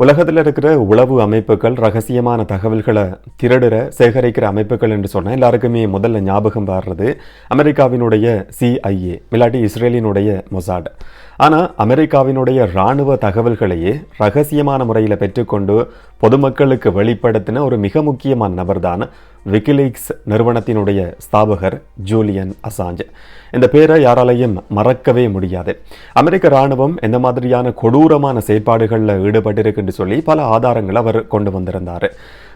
உலகத்தில் இருக்கிற உளவு அமைப்புகள் ரகசியமான தகவல்களை சேகரிக்கிற அமைப்புகள் என்று சொன்னால் எல்லாருக்குமே முதல்ல ஞாபகம் வர்றது அமெரிக்காவினுடைய CIA, இல்லாட்டி இஸ்ரேலினுடைய மொசாட். ஆனால் அமெரிக்காவினுடைய இராணுவ தகவல்களையே ரகசியமான முறையில் பெற்றுக்கொண்டு பொதுமக்களுக்கு வெளிப்படுத்தின ஒரு மிக முக்கியமான நபர் தான் விக்கிலீக்ஸ் நிறுவனத்தினுடைய ஸ்தாபகர் ஜூலியன் அசாஞ்ச். இந்த பேரை யாராலையும் மறக்கவே முடியாது. அமெரிக்க இராணுவம் எந்த மாதிரியான கொடூரமான செயற்பாடுகளில் ஈடுபட்டிருக்குன்னு சொல்லி பல ஆதாரங்களை அவர் கொண்டு வந்திருந்தார்.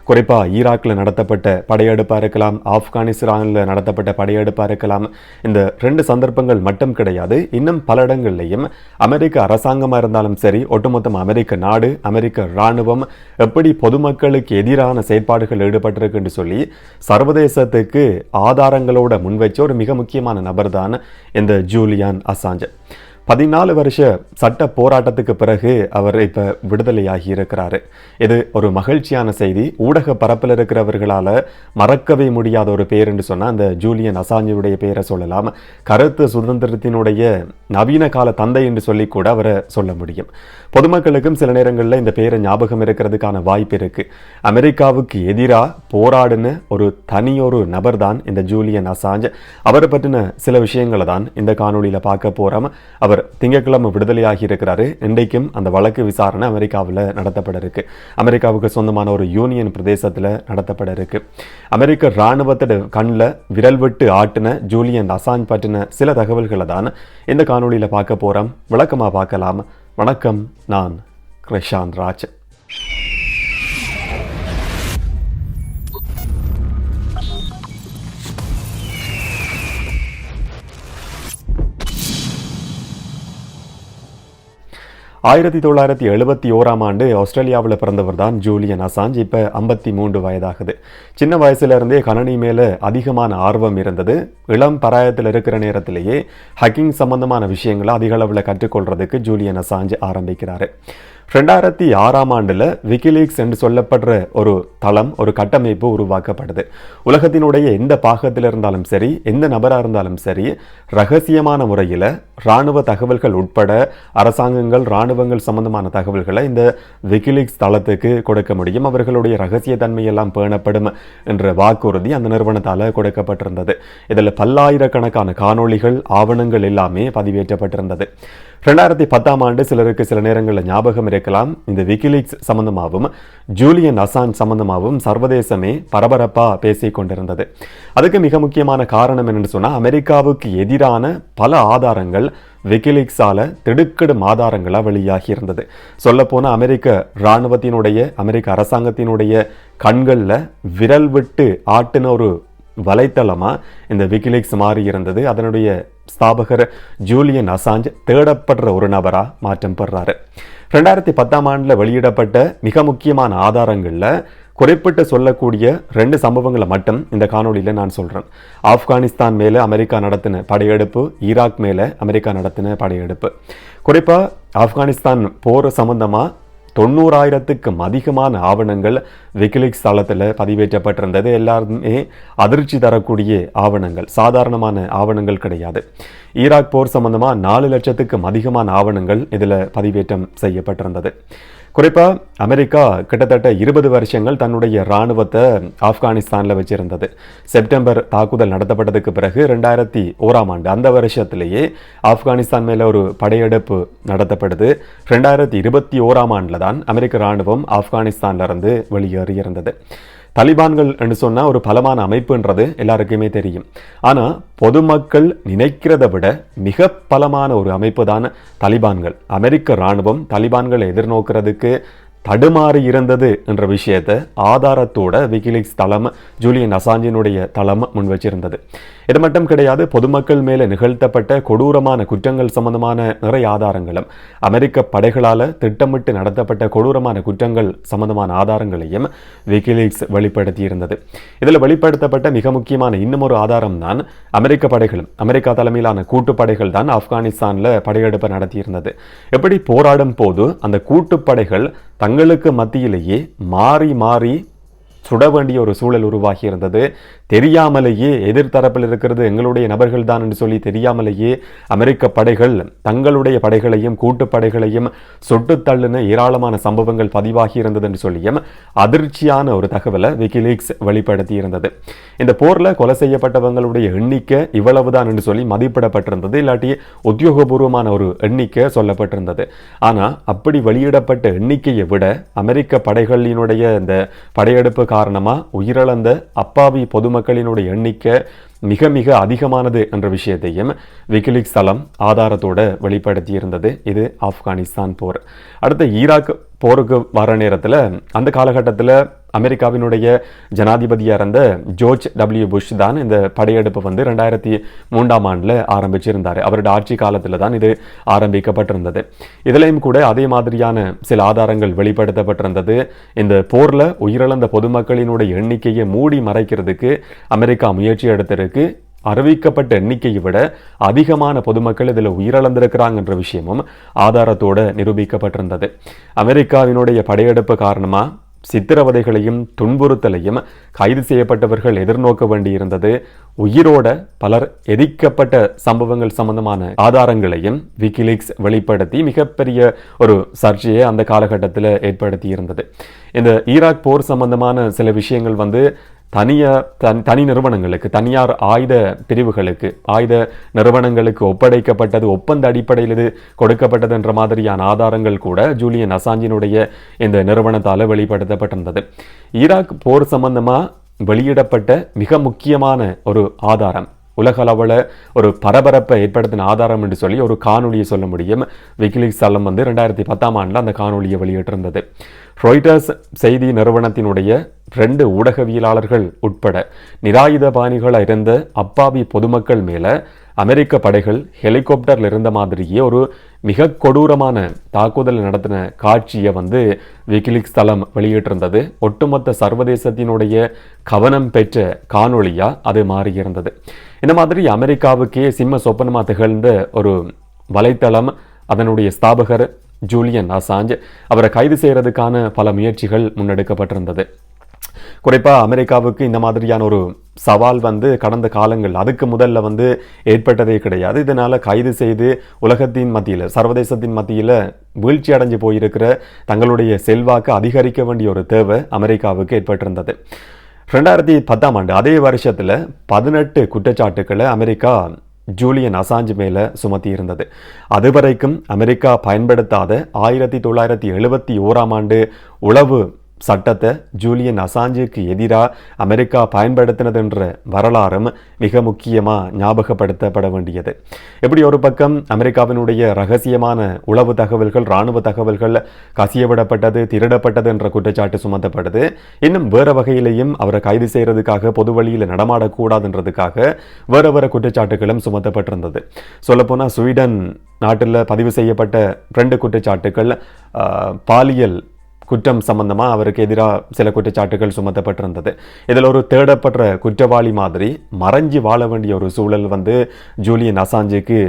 குறிப்பாக ஈராக்கில் நடத்தப்பட்ட படையெடுப்பாக இருக்கலாம், ஆப்கானிஸ்தானில் நடத்தப்பட்ட படையெடுப்பாக இருக்கலாம். இந்த 2 சந்தர்ப்பங்கள் மட்டும் கிடையாது, இன்னும் பல இடங்கள்லையும் அமெரிக்க அரசாங்கமாக இருந்தாலும் சரி, ஒட்டுமொத்தம் அமெரிக்க நாடு, அமெரிக்க இராணுவம் எப்படி பொதுமக்களுக்கு எதிரான செயற்பாடுகள் ஈடுபட்டிருக்குன்னு சொல்லி சர்வதேசத்துக்கு ஆதாரங்களோட முன்வைச்ச ஒரு மிக முக்கியமான நபர் தான் இந்த ஜூலியன் அசாஞ்ச். 14 வருஷ சட்ட போராட்டத்துக்கு பிறகு அவர் இப்போ விடுதலையாகி இருக்கிறாரு. இது ஒரு மகிழ்ச்சியான செய்தி. ஊடக பரப்பில் இருக்கிறவர்களால் மறக்கவே முடியாத ஒரு பேர் என்று சொன்னால் அந்த ஜூலியன் அசாஞ்சுடைய பேரை சொல்லலாம். கருத்து சுதந்திரத்தினுடைய நவீன கால தந்தை என்று சொல்லி கூட அவரை சொல்ல முடியும். பொதுமக்களுக்கும் சில நேரங்களில் இந்த பேரை ஞாபகம் இருக்கிறதுக்கான வாய்ப்பு இருக்கு. அமெரிக்காவுக்கு எதிராக போராடின ஒரு தனியொரு நபர் தான் இந்த ஜூலியன் அசாஞ்ச். அவரை பற்றின சில விஷயங்களை தான் இந்த காணொலியில் பார்க்க போகிறோம். அவர் திங்கட்கிழமை விடுதலையாகி இருக்கிறாரு. இன்றைக்கும் அந்த வழக்கு விசாரணை அமெரிக்காவில் நடத்தப்பட இருக்கு. அமெரிக்காவுக்கு சொந்தமான ஒரு யூனியன் பிரதேசத்தில் நடத்தப்பட இருக்கு. அமெரிக்க இராணுவத்தோட கண்ணில் விரல் விட்டு ஆட்டின ஜூலியன் அசாஞ்ச் பற்றின சில தகவல்களை தான் இந்த காணொலியில் பார்க்க போகிறோம். விளக்கமாக பார்க்கலாம். வணக்கம், நான் கிருஷாந்த் ராஜ். 1971 ஆண்டு ஆஸ்திரேலியாவில் பிறந்தவர் தான் ஜூலியன் அசாஞ்ச். இப்போ 53 வயதாகுது. சின்ன வயசுலேருந்தே கணனி மேலே அதிகமான ஆர்வம் இருந்தது. இளம் பராயத்தில் இருக்கிற நேரத்திலேயே ஹக்கிங் சம்பந்தமான விஷயங்களை அதிக அளவில் கற்றுக்கொள்றதுக்கு ஜூலியன் அசாஞ்ச் ஆரம்பிக்கிறாரு. 2006 ஆண்டில் விக்கிலீக்ஸ் என்று சொல்லப்படுற ஒரு தளம், ஒரு கட்டமைப்பு உருவாக்கப்படுது. உலகத்தினுடைய எந்த பாகத்தில் இருந்தாலும் சரி, எந்த நபராக இருந்தாலும் சரி, ரகசியமான முறையில் இராணுவ தகவல்கள் உட்பட அரசாங்கங்கள், இராணுவங்கள் சம்பந்தமான தகவல்களை இந்த விக்கிலீக்ஸ் தளத்துக்கு கொடுக்க முடியும். அவர்களுடைய ரகசிய தன்மையெல்லாம் பேணப்படும் என்ற வாக்குறுதி அந்த நிறுவனத்தால் கொடுக்கப்பட்டிருந்தது. இதில் பல்லாயிரக்கணக்கான காணொளிகள், ஆவணங்கள் எல்லாமே பதிவேற்றப்பட்டிருந்தது. 2010 ஆண்டு சிலருக்கு சில நேரங்களில் ஞாபகம் இருக்கலாம், இந்த விக்கிலீக்ஸ் சம்பந்தமாகவும் ஜூலியன் அசாஞ்ச் சம்பந்தமாகவும் சர்வதேசமே பரபரப்பாக பேசிக் கொண்டிருந்தது. அதுக்கு மிக முக்கியமான காரணம் என்னன்னு சொன்னால், அமெரிக்காவுக்கு எதிரான பல ஆதாரங்கள் விக்கிலீக்ஸால திடுக்கிடும் ஆதாரங்களாக வெளியாகி இருந்தது. சொல்லப்போனால் அமெரிக்க இராணுவத்தினுடைய, அமெரிக்க அரசாங்கத்தினுடைய கண்களில் விரல் விட்டு ஆட்டின ஒரு வலைத்தளமாக இந்த விக்கிலீக்ஸ் மாறி இருந்தது. அதனுடைய ஸ்தாபகர் ஜூலியன் அசாஞ்ச் தேடப்படுற ஒரு நபராக மாற்றம் பெறாரு. 2010 ஆண்டில் வெளியிடப்பட்ட மிக முக்கியமான ஆதாரங்களில் குறிப்பிட்டு சொல்லக்கூடிய 2 சம்பவங்களை மட்டும் இந்த காணொலியில் நான் சொல்கிறேன். ஆப்கானிஸ்தான் மேலே அமெரிக்கா நடத்தின படையெடுப்பு, ஈராக் மேலே அமெரிக்கா நடத்தின படையெடுப்பு. குறிப்பாக ஆப்கானிஸ்தான் போர் சம்பந்தமாக 90,000க்கும் அதிகமான ஆவணங்கள் விக்கிலீக்ஸ் தளத்தில் பதிவேற்றப்பட்டிருந்தது. எல்லாருமே அதிர்ச்சி தரக்கூடிய ஆவணங்கள், சாதாரணமான ஆவணங்கள் கிடையாது. ஈராக் போர் சம்பந்தமாக 4 லட்சத்துக்கும் அதிகமான ஆவணங்கள் இதில் பதிவேற்றம் செய்யப்பட்டிருந்தது. குறிப்பாக அமெரிக்கா கிட்டத்தட்ட 20 வருஷங்கள் தன்னுடைய இராணுவத்தை ஆப்கானிஸ்தானில் வச்சிருந்தது. செப்டம்பர் தாக்குதல் நடத்தப்பட்டதுக்கு பிறகு 2001 ஆண்டு அந்த வருஷத்திலேயே ஆப்கானிஸ்தான் மேலே ஒரு படையெடுப்பு நடத்தப்படுது. 2021 ஆண்டில் தான் அமெரிக்க இராணுவம் ஆப்கானிஸ்தான்லேருந்து வெளியேறியிருந்தது. தலிபான்கள் என்று சொன்னால் ஒரு பலமான அமைப்புன்றது எல்லாருக்குமே தெரியும். ஆனால் பொதுமக்கள் நினைக்கிறத விட மிக பலமான ஒரு அமைப்பு தான் தலிபான்கள். அமெரிக்க இராணுவம் தலிபான்களை எதிர்நோக்கிறதுக்கு தடுமாறி இருந்தது என்ற விஷயத்தை ஆதாரத்தோட விக்கிலீக்ஸ் தளம், ஜூலியன் அசாஞ்சினுடைய தளம் முன் வச்சிருந்தது. இது மட்டும் கிடையாது, பொதுமக்கள் மேலே நிகழ்த்தப்பட்ட கொடூரமான குற்றங்கள் சம்பந்தமான நிறைய ஆதாரங்களும், அமெரிக்க படைகளால் திட்டமிட்டு நடத்தப்பட்ட கொடூரமான குற்றங்கள் சம்பந்தமான ஆதாரங்களையும் விக்கிலீக்ஸ் வெளிப்படுத்தி இருந்தது. இதில் வெளிப்படுத்தப்பட்ட மிக முக்கியமான இன்னும் ஒரு ஆதாரம் தான் அமெரிக்க படைகளும், அமெரிக்கா தலைமையிலான கூட்டுப்படைகள் தான் ஆப்கானிஸ்தானில் படையெடுப்பை நடத்தியிருந்தது. எப்படி போராடும் போது அந்த கூட்டுப்படைகள் தங்களுக்கு மத்தியிலேயே மாறி மாறி சுட வேண்டிய ஒரு சூழல் உருவாகி இருந்தது. தெரியாமலேயே எதிர்த்தரப்பில் இருக்கிறது எங்களுடைய நபர்கள் தான் என்று சொல்லி தெரியாமலேயே அமெரிக்க படைகள் தங்களுடைய படைகளையும் கூட்டுப்படைகளையும் சுட்டு தள்ளின ஏராளமான சம்பவங்கள் பதிவாகி இருந்தது என்று சொல்லியும் அதிர்ச்சியான ஒரு தகவலை விக்கிலீக்ஸ் வெளிப்படுத்தி இருந்தது. இந்த போர்ல கொலை செய்யப்பட்டவங்களுடைய எண்ணிக்கை இவ்வளவுதான் என்று சொல்லி மதிப்பிடப்பட்டிருந்தது, இல்லாட்டி உத்தியோகபூர்வமான ஒரு எண்ணிக்கை சொல்லப்பட்டிருந்தது. ஆனா அப்படி வெளியிடப்பட்ட எண்ணிக்கையை விட அமெரிக்க படைகளினுடைய இந்த படையெடுப்பு காரணமா உயிரிழந்த அப்பாவி பொதுமக்களினுடைய எண்ணிக்கை மிக மிக அதிகமானது என்ற விஷயத்தையும் விக்கிலீக்ஸ் தளம் ஆதாரத்தோட வெளிப்படுத்தி இருந்தது. இது ஆப்கானிஸ்தான் போர். அடுத்த ஈராக் போருக்கு வர நேரத்தில் அந்த காலகட்டத்தில் அமெரிக்காவினுடைய ஜனாதிபதியாக இருந்த ஜோர்ஜ் டபிள்யூ புஷ் தான் இந்த படையெடுப்பு 2003ஆம் ஆண்டில் ஆரம்பிச்சிருந்தார். அவருடைய ஆட்சி காலத்தில் தான் இது ஆரம்பிக்கப்பட்டிருந்தது. இதிலையும் கூட அதே மாதிரியான சில ஆதாரங்கள் வெளிப்படுத்தப்பட்டிருந்தது. இந்த போரில் உயிரிழந்த பொதுமக்களினுடைய எண்ணிக்கையை மூடி மறைக்கிறதுக்கு அமெரிக்கா முயற்சி எடுத்திருக்கு. அறிவிக்கப்பட்ட எண்ணிக்கையை விட அதிகமான பொதுமக்கள் இதில் உயிரிழந்திருக்கிறாங்க என்ற விஷயமும் ஆதாரத்தோடு நிரூபிக்கப்பட்டிருந்தது. அமெரிக்காவினுடைய படையெடுப்பு காரணமாக சித்திரவதைகளையும் துன்புறுத்தலையும் கைது செய்யப்பட்டவர்கள் எதிர்நோக்க வேண்டியிருந்தது. உயிரோட பலர் எரிக்கப்பட்ட சம்பவங்கள் சம்பந்தமான ஆதாரங்களையும் விக்கிலீக்ஸ் வெளிப்படுத்தி மிகப்பெரிய ஒரு சர்ச்சையை அந்த காலகட்டத்தில் ஏற்படுத்தி இருந்தது. இந்த ஈராக் போர் சம்பந்தமான சில விஷயங்கள் தனி நிறுவனங்களுக்கு, தனியார் ஆயுத பிரிவுகளுக்கு, ஆயுத நிறுவனங்களுக்கு ஒப்படைக்கப்பட்டது, ஒப்பந்த அடிப்படையில் இது கொடுக்கப்பட்டது என்ற மாதிரியான ஆதாரங்கள் கூட ஜூலியன் அசாஞ்சினுடைய இந்த நிறுவனத்தால் வெளிப்படுத்தப்பட்டிருந்தது. ஈராக் போர் சம்பந்தமாக வெளியிடப்பட்ட மிக முக்கியமான ஒரு ஆதாரம், உலக அளவில் ஒரு பரபரப்பை ஏற்படுத்தின ஆதாரம் என்று சொல்லி ஒரு காணொலியை சொல்ல முடியும். விக்கிலீக்ஸ் தளம் 2010ஆம் ஆண்டில் அந்த காணொலியை வெளியிட்டிருந்தது. ராய்ட்டர்ஸ் செய்தி நிறுவனத்தினுடைய 2 ஊடகவியலாளர்கள் உட்பட நிராயுதபாணிகளாக இருந்த அப்பாவி பொதுமக்கள் மேல அமெரிக்க படைகள் ஹெலிகாப்டர்ல இருந்த மாதிரியே ஒரு மிக கொடூரமான தாக்குதல் நடத்தின காட்சியை விக்கிலீக்ஸ் தளம் வெளியிட்டிருந்தது. ஒட்டுமொத்த சர்வதேசத்தினுடைய கவனம் பெற்ற காணொலியா அது மாறியிருந்தது. இந்த மாதிரி அமெரிக்காவுக்கே சிம்ம சொப்பனமாக திகழ்ந்த ஒரு வலைத்தளம், அதனுடைய ஸ்தாபகர் ஜூலியன் அசாஞ்ச், அவரை கைது செய்யறதுக்கான பல முயற்சிகள் முன்னெடுக்கப்பட்டிருந்தது. குறிப்பாக அமெரிக்காவுக்கு இந்த மாதிரியான ஒரு சவால் கடந்த காலங்கள் அதுக்கு முதல்ல ஏற்பட்டதே கிடையாது. இதனால கைது செய்து உலகத்தின் மத்தியில், சர்வதேசத்தின் மத்தியில் வீழ்ச்சி அடைஞ்சு போயிருக்கிற தங்களுடைய செல்வாக்கு அதிகரிக்க வேண்டிய ஒரு தேவை அமெரிக்காவுக்கு ஏற்பட்டிருந்தது. 2010ஆம் ஆண்டு அதே வருஷத்தில் 18 குற்றச்சாட்டுக்களை அமெரிக்கா ஜூலியன் அசாஞ்ச் மேல சுமத்தி இருந்தது. அதுவரைக்கும் அமெரிக்கா பயன்படுத்தாத 1971ஆம் ஆண்டு உளவு சட்டத்தை ஜூலியன் அசாஞ்சுக்கு எதிராக அமெரிக்கா பயன்படுத்தினது என்ற வரலாறும் மிக முக்கியமாக ஞாபகப்படுத்தப்பட வேண்டியது. எப்படி ஒரு பக்கம் அமெரிக்காவினுடைய ரகசியமான உளவு தகவல்கள், இராணுவ தகவல்கள் கசியவிடப்பட்டது, திருடப்பட்டது என்ற குற்றச்சாட்டு சுமத்தப்படுது. இன்னும் வேறு வகையிலையும் அவரை கைது செய்யறதுக்காக, பொது வழியில் நடமாடக்கூடாதுன்றதுக்காக வேறு குற்றச்சாட்டுகளும் சுமத்தப்பட்டிருந்தது. சொல்லப்போனால் ஸ்வீடன் நாட்டில் பதிவு செய்யப்பட்ட 2 குற்றச்சாட்டுகள் பாலியல் குற்றம் சம்பந்தமாக அவருக்கு எதிராக சில குற்றச்சாட்டுகள் சுமத்தப்பட்டிருந்தது. இதில் ஒரு தேடப்படுற குற்றவாளி மாதிரி மறைஞ்சு வாழ வேண்டிய ஒரு சூழல் ஜூலியன் அசாஞ்சுக்கு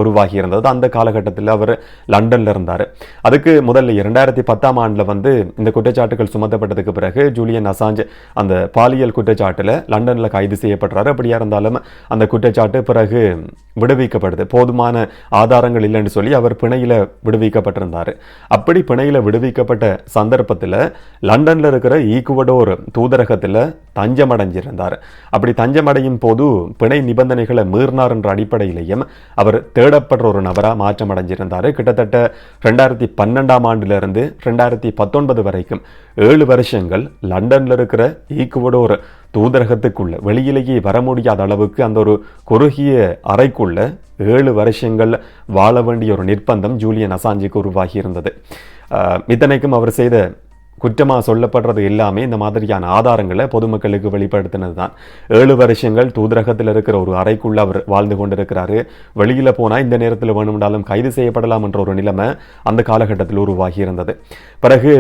உருவாகி இருந்தது. அந்த காலகட்டத்தில் அவர் லண்டனில் இருந்தார். அதுக்கு முதல்ல 2010ஆம் ஆண்டில் இந்த குற்றச்சாட்டுகள் சுமத்தப்பட்டதுக்கு பிறகு ஜூலியன் அசாஞ்ச் அந்த பாலியல் குற்றச்சாட்டில் லண்டனில் கைது செய்யப்படுறாரு. அப்படியா இருந்தாலும் அந்த குற்றச்சாட்டு பிறகு விடுவிக்கப்படுது. போதுமான ஆதாரங்கள் இல்லைன்னு சொல்லி அவர் பிணையில் விடுவிக்கப்பட்டிருந்தார். அப்படி பிணையில் விடுவிக்கப்பட்ட சந்தர்ப்பத்தில் லண்டனில் இருக்கிற ஈக்குவடோர் தூதரகத்தில் தஞ்சமடைஞ்சிருந்தார். அப்படி தஞ்சமடையும் போது பிணை நிபந்தனைகளை மீறினார் என்ற அடிப்படையிலையும் அவர் தேடப்படுற ஒரு நபராக மாற்றம் அடைஞ்சிருந்தார். கிட்டத்தட்ட 2012ஆம் ஆண்டிலிருந்து 2019 வரைக்கும் 7 வருஷங்கள் லண்டனில் இருக்கிற ஈக்குவடோர் தூதரகத்துக்குள்ள வெளியிலேயே வர முடியாத அளவுக்கு அந்த ஒரு குறுகிய அறைக்குள்ள 7 வருஷங்கள் வாழ வேண்டிய ஒரு நிர்பந்தம் ஜூலியன் அசாஞ்சுக்கு உருவாகி இருந்தது. இத்தனைக்கும் அவர் செய்த குற்றமாக சொல்லப்படுறது எல்லாமே இந்த மாதிரியான ஆதாரங்களை பொதுமக்களுக்கு வெளிப்படுத்தினது தான். 7 வருஷங்கள் தூதரகத்தில் இருக்கிற ஒரு அறைக்குள்ள அவர் வாழ்ந்து கொண்டிருக்கிறாரு. வெளியில் போனால் இந்த நேரத்தில் வேணும்னாலும் கைது செய்யப்படலாம் என்ற ஒரு நிலைமை அந்த காலகட்டத்தில் உருவாகி இருந்தது. பிறகு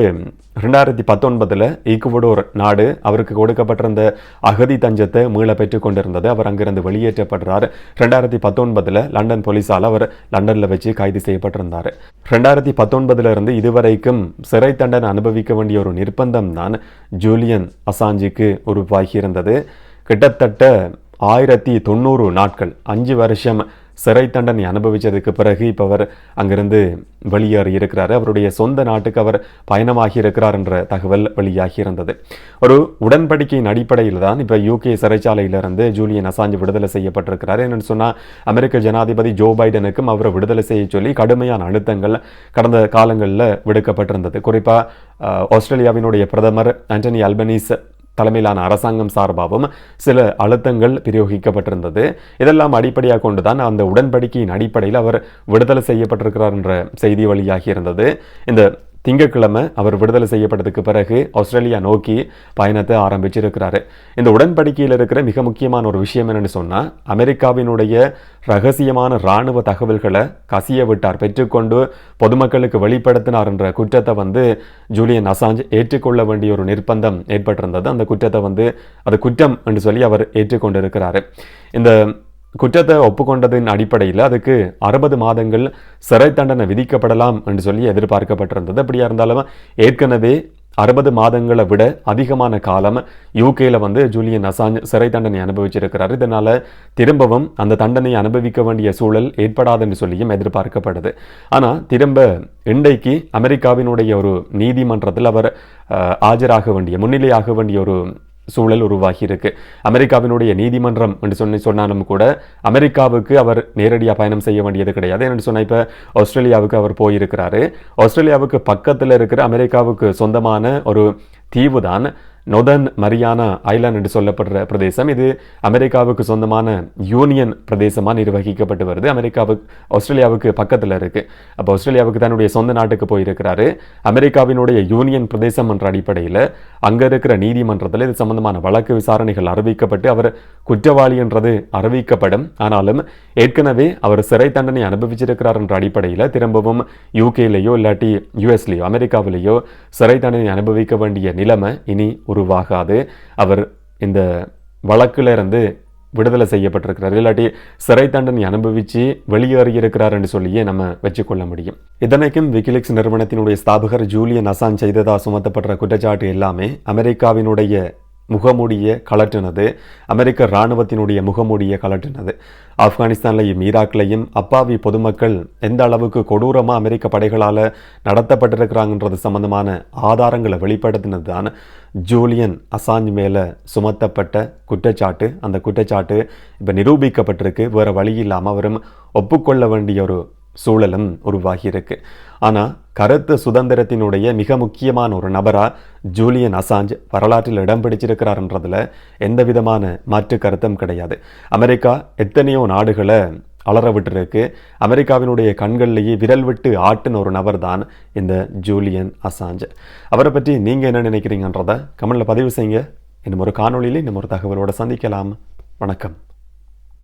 2019 ஈக்குவடோர் நாடு அவருக்கு கொடுக்கப்பட்டிருந்த அகதி தஞ்சத்தை மீள பெற்றுக் கொண்டிருந்தது. அவர் அங்கிருந்து வெளியேற்றப்படுறார். 2019 லண்டன் போலீஸால் அவர் லண்டனில் வச்சு கைது செய்யப்பட்டிருந்தார். 2019 இருந்து இதுவரைக்கும் சிறை தண்டனை அனுபவிக்க வேண்டிய ஒரு நிர்பந்தம் தான் ஜூலியன் அசாஞ்சுக்கு உருவாகி இருந்தது. கிட்டத்தட்ட 1090 நாட்கள் 5 வருஷம் சிறை தண்டனை அனுபவித்ததுக்கு பிறகு இப்போ அவர் அங்கிருந்து வெளியேறி இருக்கிறார். அவருடைய சொந்த நாட்டுக்கு அவர் பயணமாகி இருக்கிறார் என்ற தகவல் வெளியாகி இருந்தது. ஒரு உடன்படிக்கையின் அடிப்படையில் தான் இப்போ யூகே சிறைச்சாலையிலிருந்து ஜூலியன் அசாஞ்ச் விடுதலை செய்யப்பட்டிருக்கிறார். என்னென்னு சொன்னால் அமெரிக்க ஜனாதிபதி ஜோ பைடனுக்கும் அவரை விடுதலை செய்ய சொல்லி கடுமையான அழுத்தங்கள் கடந்த காலங்களில் விடுக்கப்பட்டிருந்தது. குறிப்பாக ஆஸ்திரேலியாவினுடைய பிரதமர் ஆண்டனி அல்பனீஸ் தலைமையிலான அரசாங்கம் சார்பாகவும் சில அழுத்தங்கள் பிரயோகிக்கப்பட்டிருந்தது. இதெல்லாம் அடிப்படையாக கொண்டுதான் அந்த உடன்படிக்கையின் அடிப்படையில் அவர் விடுதலை செய்யப்பட்டிருக்கிறார் என்ற செய்தி வழியாகி இருந்தது. இந்த திங்கட்கிழமை அவர் விடுதலை செய்யப்பட்டதுக்கு பிறகு ஆஸ்திரேலியா நோக்கி பயணத்தை ஆரம்பிச்சிருக்கிறாரு. இந்த உடன்படிக்கையில் இருக்கிற மிக முக்கியமான ஒரு விஷயம் என்னன்னு சொன்னால், அமெரிக்காவினுடைய ரகசியமான இராணுவ தகவல்களை கசிய விட்டார், பெற்றுக்கொண்டு பொதுமக்களுக்கு வெளிப்படுத்தினார் என்ற குற்றத்தை ஜூலியன் அசாஞ்ச் ஏற்றுக்கொள்ள வேண்டிய ஒரு நிர்பந்தம் ஏற்பட்டிருந்தது. அந்த குற்றத்தை அது குற்றம் என்று சொல்லி அவர் ஏற்றுக்கொண்டிருக்கிறாரு. இந்த குற்றத்தை ஒப்புக்கொண்டதின் அடிப்படையில் அதுக்கு 60 மாதங்கள் சிறை தண்டனை விதிக்கப்படலாம் என்று சொல்லி எதிர்பார்க்கப்பட்டிருந்தது. அப்படியா இருந்தாலும் ஏற்கனவே 60 மாதங்களை விட அதிகமான காலம் யூகேல ஜூலியன் அசாஞ்ச் சிறை தண்டனை அனுபவிச்சிருக்கிறார். இதனால திரும்பவும் அந்த தண்டனையை அனுபவிக்க வேண்டிய சூழல் ஏற்படாது என்று சொல்லியும் எதிர்பார்க்கப்படுது. ஆனால் திரும்ப இன்றைக்கு அமெரிக்காவினுடைய ஒரு நீதிமன்றத்தில் அவர் ஆஜராக வேண்டிய முன்னிலையாக வேண்டிய ஒரு சூழல் உருவாகி இருக்கு. அமெரிக்காவினுடைய நீதிமன்றம் என்று சொன்னாலும் கூட அமெரிக்காவுக்கு அவர் நேரடியாக பயணம் செய்ய வேண்டியது கிடையாது. என்று சொன்னால் இப்போ ஆஸ்திரேலியாவுக்கு அவர் போயிருக்கிறாரு. ஆஸ்திரேலியாவுக்கு பக்கத்தில் இருக்கிற அமெரிக்காவுக்கு சொந்தமான ஒரு தீவு தான் நொதர்ன் மரியானா ஐலாண்ட் என்று சொல்லப்படுற பிரதேசம். இது அமெரிக்காவுக்கு சொந்தமான யூனியன் பிரதேசமாக நிர்வகிக்கப்பட்டு வருது. ஆஸ்திரேலியாவுக்கு பக்கத்தில் இருக்கு. அப்போ ஆஸ்திரேலியாவுக்கு தன்னுடைய சொந்த நாட்டுக்கு போயிருக்கிறாரு. அமெரிக்காவினுடைய யூனியன் பிரதேசம் என்ற அடிப்படையில் அங்கே இருக்கிற நீதிமன்றத்தில் இது சம்பந்தமான வழக்கு விசாரணைகள் அறிவிக்கப்பட்டு அவர் குற்றவாளி என்றது அறிவிக்கப்படும். ஆனாலும் ஏற்கனவே அவர் சிறை தண்டனை அனுபவிச்சிருக்கிறார் என்ற அடிப்படையில் திரும்பவும் யூகேலேயோ இல்லாட்டி யூஎஸ்லேயோ அமெரிக்காவிலேயோ சிறை தண்டனை அனுபவிக்க வேண்டிய நிலைமை இனி உருவாகாது. அவர் இந்த வழக்கிலிருந்து விடுதலை செய்யப்பட்டிருக்கிறார், இல்லாட்டி சிறை தண்டனை அனுபவித்து வெளியேறியிருக்கிறார் என்று சொல்லியே நம்ம வச்சுக்கொள்ள முடியும். இதனைக்கும் விக்கிலீக்ஸ் நிறுவனத்தினுடைய ஸ்தாபகர் ஜூலியன் அசாஞ்ச் செய்ததா சுமத்தப்படுற குற்றச்சாட்டு எல்லாமே அமெரிக்காவினுடைய முகமூடியை கலட்டினது, அமெரிக்க இராணுவத்தினுடைய முகமூடியை கலட்டினது. ஆப்கானிஸ்தான்லையும் ஈராக்லையும் அப்பாவி பொதுமக்கள் எந்த அளவுக்கு கொடூரமாக அமெரிக்க படைகளால் நடத்தப்பட்டிருக்கிறாங்கன்றது சம்பந்தமான ஆதாரங்களை வெளிப்படுத்தினது தான் ஜூலியன் அசாஞ்ச் மேலே சுமத்தப்பட்ட குற்றச்சாட்டு. அந்த குற்றச்சாட்டு இப்போ நிரூபிக்கப்பட்டிருக்கு. வேறு வழி இல்லாமல் அவரும் ஒப்புக்கொள்ள வேண்டிய ஒரு சூழலும் உருவாகி இருக்கு. ஆனால் கருத்து சுதந்திரத்தினுடைய மிக முக்கியமான ஒரு நபராக ஜூலியன் அசாஞ்ச் வரலாற்றில் இடம் பிடிச்சிருக்கிறார்ன்றதுல எந்த விதமான மாற்று கருத்தும் கிடையாது. அமெரிக்கா எத்தனையோ நாடுகளை அலற விட்டுருக்கு. அமெரிக்காவினுடைய கண்கள்லேயே விரல் விட்டு ஆட்டின ஒரு நபர் தான் இந்த ஜூலியன் அசாஞ்ச். அவரை பற்றி நீங்கள் என்ன நினைக்கிறீங்கன்றதை கமெண்ட்ல பதிவு செய்யுங்க. இன்னும் ஒரு காணொளியில் இன்னும் ஒரு தகவலோடு சந்திக்கலாம். வணக்கம்.